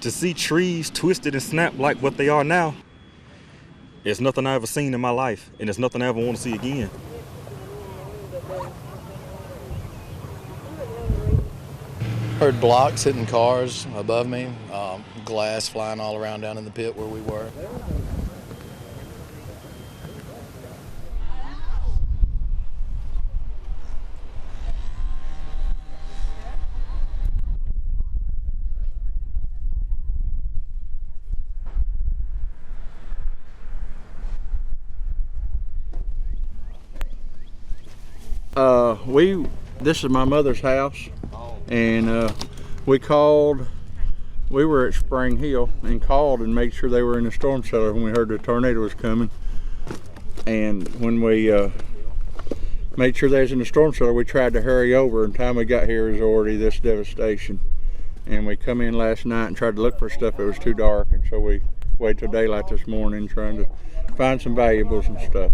To see trees twisted and snapped like what they are now, it's nothing I ever seen in my life, and it's nothing I ever want to see again. Heard blocks hitting cars above me, glass flying all around down in the pit where we were. This is my mother's house, and we were at Spring Hill and called and made sure they were in the storm cellar when we heard the tornado was coming. And when we made sure they was in the storm cellar, we tried to hurry over, and time we got here was already this devastation. And we come in last night and tried to look for stuff. It was too dark, and so we waited till daylight this morning trying to find some valuables and stuff.